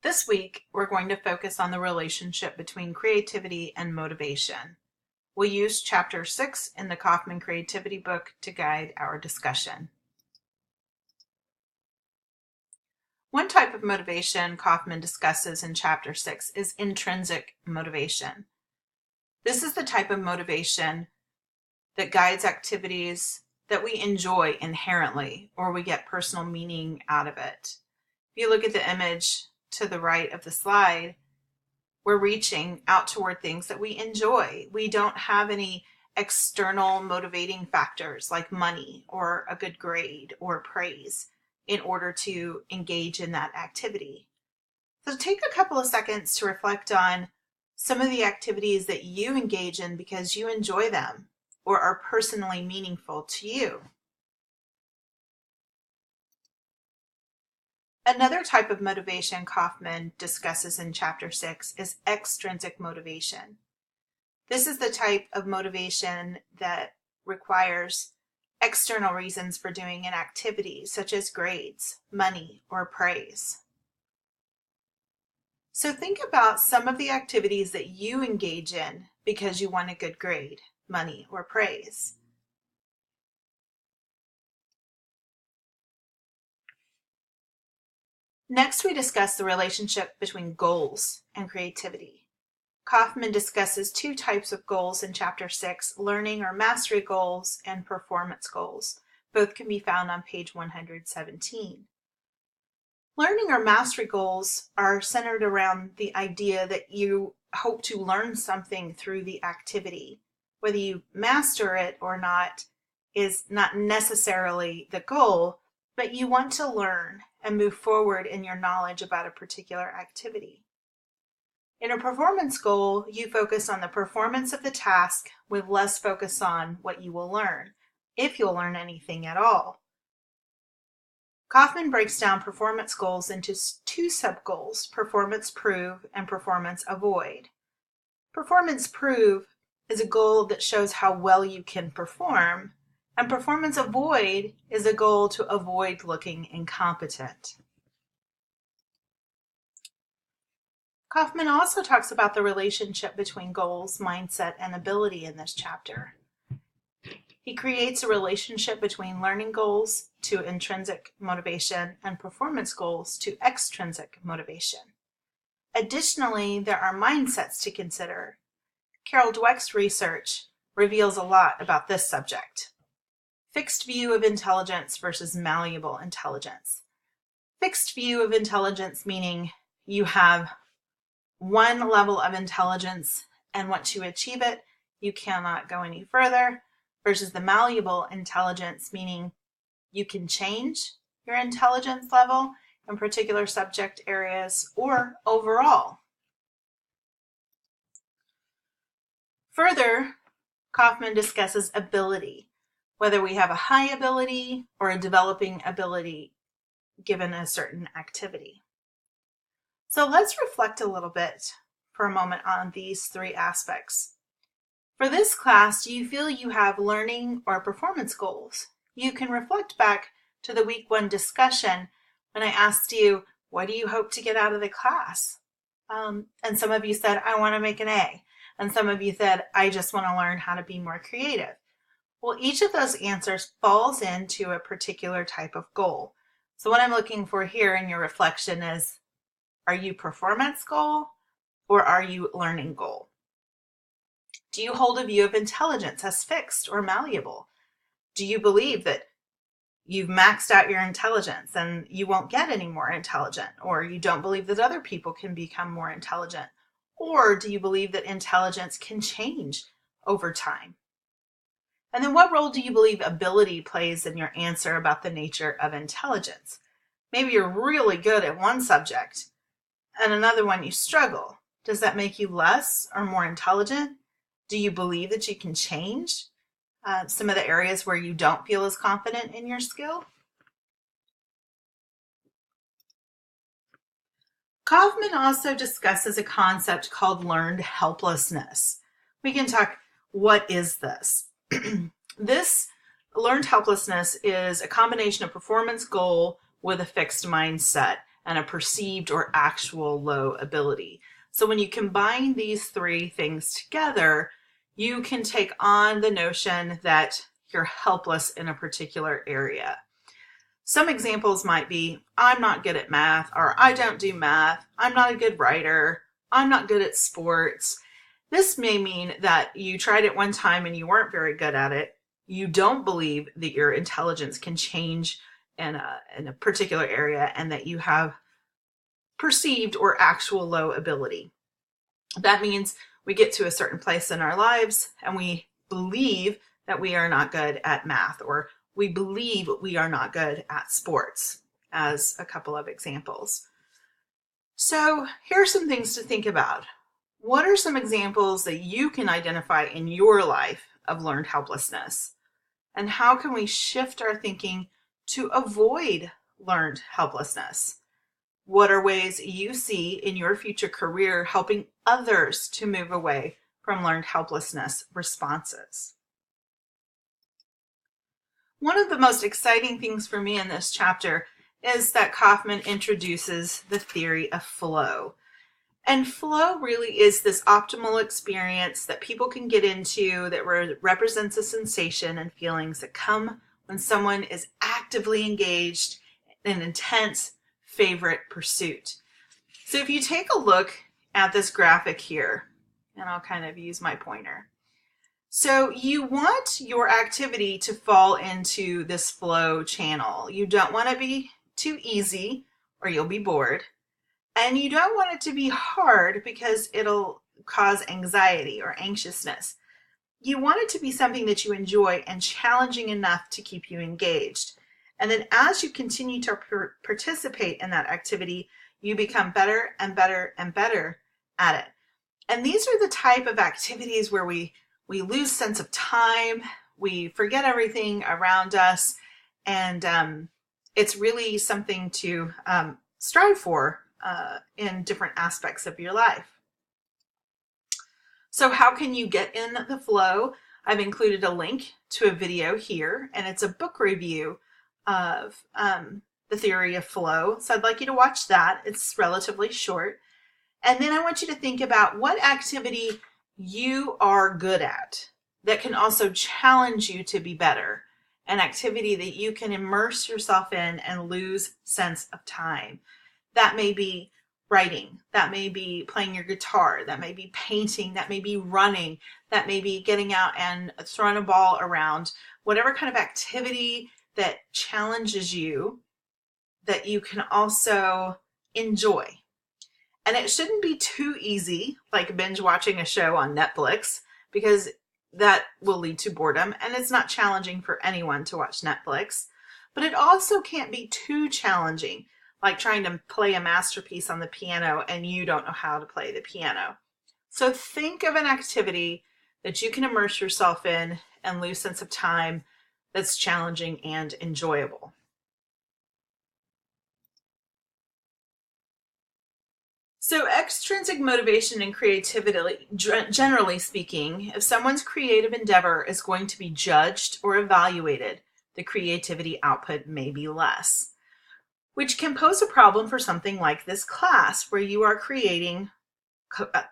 This week, we're going to focus on the relationship between creativity and motivation. We'll use Chapter 6 in the Kaufman Creativity book to guide our discussion. One type of motivation Kaufman discusses in Chapter 6 is intrinsic motivation. This is the type of motivation that guides activities that we enjoy inherently, or we get personal meaning out of it. If you look at the image to the right of the slide, we're reaching out toward things that we enjoy. We don't have any external motivating factors like money or a good grade or praise in order to engage in that activity. So take a couple of seconds to reflect on some of the activities that you engage in because you enjoy them or are personally meaningful to you. Another type of motivation Kaufman discusses in Chapter 6 is extrinsic motivation. This is the type of motivation that requires external reasons for doing an activity, such as grades, money, or praise. So think about some of the activities that you engage in because you want a good grade, money, or praise. Next, we discuss the relationship between goals and creativity. Kaufman discusses two types of goals in Chapter 6, learning or mastery goals and performance goals. Both can be found on page 117. Learning or mastery goals are centered around the idea that you hope to learn something through the activity. Whether you master it or not is not necessarily the goal, but you want to learn and move forward in your knowledge about a particular activity. In a performance goal, you focus on the performance of the task with less focus on what you will learn, if you'll learn anything at all. Kaufman breaks down performance goals into two sub-goals, performance prove and performance avoid. Performance prove is a goal that shows how well you can perform, and performance avoid is a goal to avoid looking incompetent. Kaufman also talks about the relationship between goals, mindset, and ability in this chapter. He creates a relationship between learning goals to intrinsic motivation and performance goals to extrinsic motivation. Additionally, there are mindsets to consider. Carol Dweck's research reveals a lot about this subject. Fixed view of intelligence versus malleable intelligence. Fixed view of intelligence meaning you have one level of intelligence, and once you achieve it, you cannot go any further, versus the malleable intelligence, meaning you can change your intelligence level in particular subject areas or overall. Further, Kaufman discusses ability, whether we have a high ability or a developing ability given a certain activity. So let's reflect a little bit for a moment on these three aspects. For this class, do you feel you have learning or performance goals? You can reflect back to the week 1 discussion when I asked you, what do you hope to get out of the class? And some of you said, I want to make an A. And some of you said, I just want to learn how to be more creative. Well, each of those answers falls into a particular type of goal. So what I'm looking for here in your reflection is, are you performance goal or are you learning goal? Do you hold a view of intelligence as fixed or malleable? Do you believe that you've maxed out your intelligence and you won't get any more intelligent? Or you don't believe that other people can become more intelligent? Or do you believe that intelligence can change over time? And then what role do you believe ability plays in your answer about the nature of intelligence? Maybe you're really good at one subject and another one you struggle. Does that make you less or more intelligent? Do you believe that you can change some of the areas where you don't feel as confident in your skill? Kaufman also discusses a concept called learned helplessness. We can talk, what is this? This learned helplessness is a combination of performance goal with a fixed mindset. and a perceived or actual low ability. So when you combine these three things together, you can take on the notion that you're helpless in a particular area. Some examples might be, I'm not good at math, or I don't do math, I'm not a good writer, I'm not good at sports. This may mean that you tried it one time and you weren't very good at it. You don't believe that your intelligence can change in a particular area, and that you have perceived or actual low ability. That means we get to a certain place in our lives and we believe that we are not good at math, or we believe we are not good at sports, as a couple of examples. So here are some things to think about. What are some examples that you can identify in your life of learned helplessness? And how can we shift our thinking to avoid learned helplessness? What are ways you see in your future career helping others to move away from learned helplessness responses? One of the most exciting things for me in this chapter is that Kaufman introduces the theory of flow. And flow really is this optimal experience that people can get into that represents a sensation and feelings that come when someone is actively engaged in an intense favorite pursuit. So if you take a look at this graphic here, and I'll kind of use my pointer. So you want your activity to fall into this flow channel. You don't want it to be too easy or you'll be bored. And you don't want it to be hard because it'll cause anxiety or anxiousness. You want it to be something that you enjoy and challenging enough to keep you engaged. And then as you continue to participate in that activity, you become better and better and better at it. And these are the type of activities where we lose sense of time, we forget everything around us, and it's really something to strive for in different aspects of your life. So how can you get in the flow? I've included a link to a video here, and it's a book review of the theory of flow. So I'd like you to watch that. It's relatively short. And then I want you to think about what activity you are good at that can also challenge you to be better. An activity that you can immerse yourself in and lose sense of time. That may be writing, that may be playing your guitar, that may be painting, that may be running, that may be getting out and throwing a ball around. Whatever kind of activity that challenges you, that you can also enjoy. And it shouldn't be too easy, like binge watching a show on Netflix, because that will lead to boredom, and it's not challenging for anyone to watch Netflix. But it also can't be too challenging, like trying to play a masterpiece on the piano and you don't know how to play the piano. So think of an activity that you can immerse yourself in and lose sense of time that's challenging and enjoyable. So extrinsic motivation and creativity, generally speaking, if someone's creative endeavor is going to be judged or evaluated, the creativity output may be less, which can pose a problem for something like this class where you are creating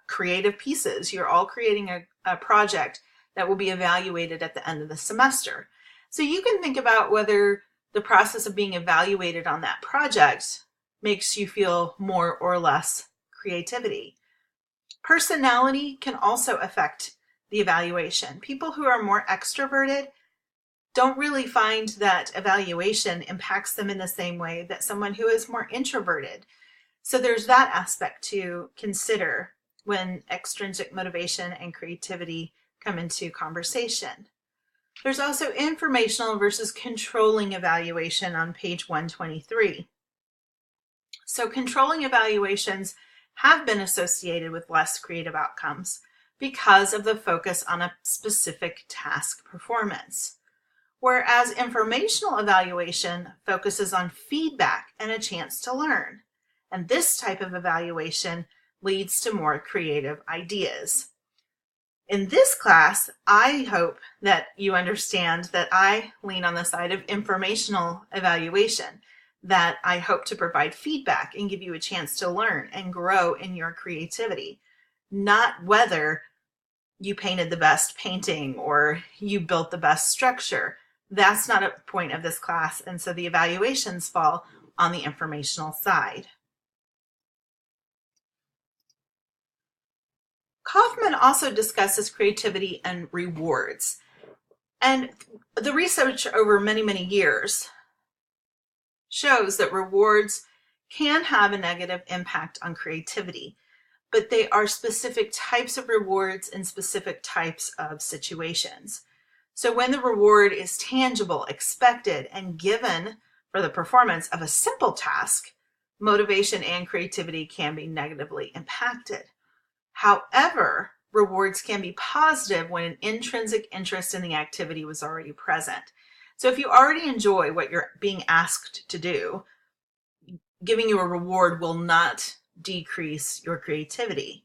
creative pieces. You're all creating a project that will be evaluated at the end of the semester. So you can think about whether the process of being evaluated on that project makes you feel more or less creativity. Personality can also affect the evaluation. People who are more extroverted don't really find that evaluation impacts them in the same way that someone who is more introverted. So there's that aspect to consider when extrinsic motivation and creativity come into conversation. There's also informational versus controlling evaluation on page 123. So controlling evaluations have been associated with less creative outcomes because of the focus on a specific task performance. Whereas informational evaluation focuses on feedback and a chance to learn. And this type of evaluation leads to more creative ideas. In this class, I hope that you understand that I lean on the side of informational evaluation. that I hope to provide feedback and give you a chance to learn and grow in your creativity, not whether you painted the best painting or you built the best structure. That's not a point of this class, and so the evaluations fall on the informational side. Kaufman also discusses creativity and rewards. And the research over many, many years shows that rewards can have a negative impact on creativity, but they are specific types of rewards in specific types of situations. So when the reward is tangible, expected, and given for the performance of a simple task, motivation and creativity can be negatively impacted. However, rewards can be positive when an intrinsic interest in the activity was already present. So if you already enjoy what you're being asked to do, giving you a reward will not decrease your creativity.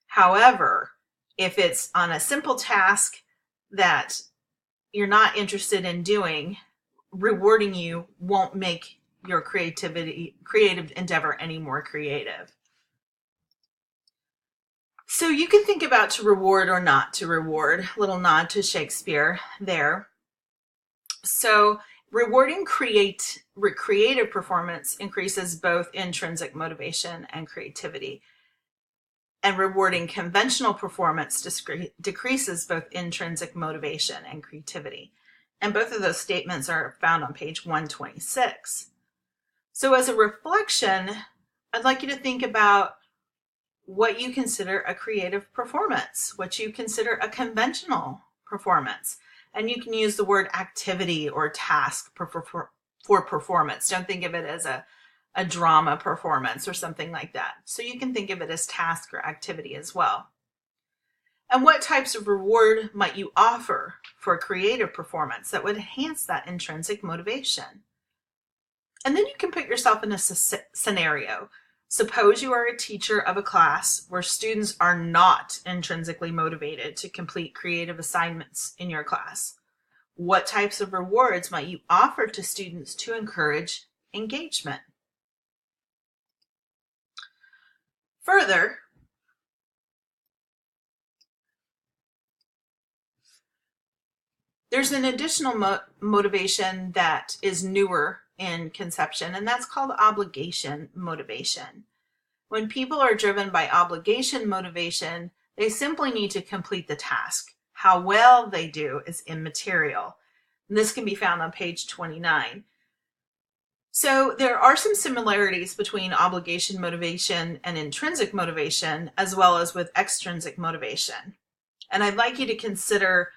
However, if it's on a simple task that you're not interested in doing, rewarding you won't make your creative endeavor any more creative. So you can think about to reward or not to reward, little nod to Shakespeare there. So rewarding creative performance increases both intrinsic motivation and creativity. And rewarding conventional performance decreases both intrinsic motivation and creativity. And both of those statements are found on page 126. So as a reflection, I'd like you to think about what you consider a creative performance, what you consider a conventional performance. And you can use the word activity or task for performance. Don't think of it as a drama performance or something like that. So you can think of it as task or activity as well. And what types of reward might you offer for a creative performance that would enhance that intrinsic motivation? And then you can put yourself in a scenario. Suppose you are a teacher of a class where students are not intrinsically motivated to complete creative assignments in your class. What types of rewards might you offer to students to encourage engagement? Further, there's an additional motivation that is newer in conception, and that's called obligation motivation. When people are driven by obligation motivation, they simply need to complete the task. How well they do is immaterial. And this can be found on page 29. So there are some similarities between obligation motivation and intrinsic motivation, as well as with extrinsic motivation. And I'd like you to consider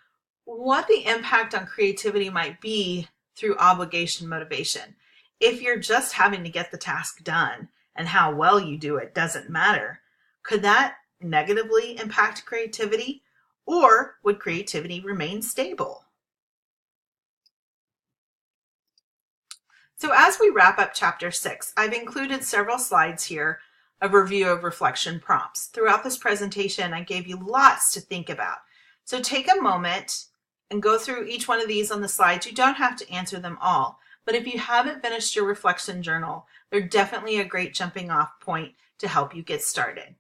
what the impact on creativity might be through obligation motivation. If you're just having to get the task done and how well you do it doesn't matter, could that negatively impact creativity, or would creativity remain stable? So as we wrap up chapter 6, I've included several slides here of review of reflection prompts. Throughout this presentation, I gave you lots to think about. So take a moment and go through each one of these on the slides. You don't have to answer them all, but if you haven't finished your reflection journal, they're definitely a great jumping off point to help you get started.